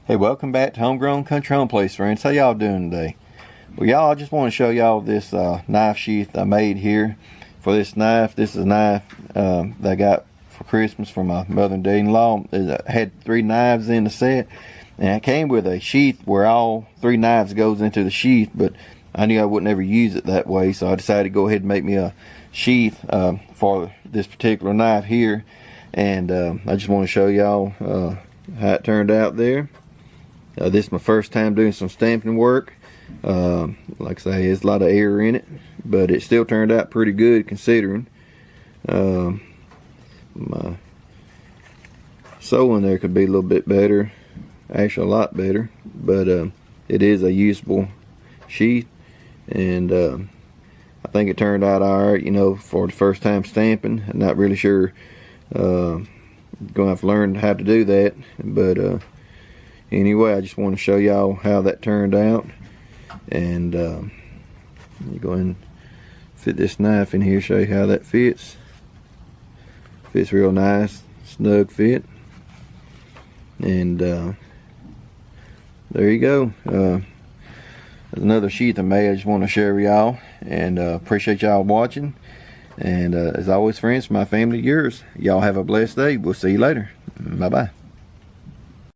Hey, welcome back to Homegrown Country Home Place, friends. How y'all doing today? Well, y'all, I just want to show y'all this knife sheath I made here for this knife. This is a knife that I got for Christmas from my mother and dad-in-law. It had 3 knives in the set, and it came with a sheath where all 3 knives goes into the sheath, but I knew I wouldn't ever use it that way, so I decided to go ahead and make me a sheath for this particular knife here. And I just want to show y'all how it turned out there. This is my first time doing some stamping work. Like I say, there's a lot of error in it, but it still turned out pretty good considering. My sewing there could be a little bit better, actually a lot better, but it is a usable sheath, and I think it turned out alright, you know, for the first time stamping. I'm not really sure, gonna have to learn how to do that, but anyway, I just want to show y'all how that turned out. And you go ahead and fit this knife in here, show you how that fits. Fits real nice, snug fit. And there you go. There's another sheath I made I just want to share with y'all, and appreciate y'all watching. And as always, friends, my family, yours, y'all have a blessed day. We'll see you later. Bye bye.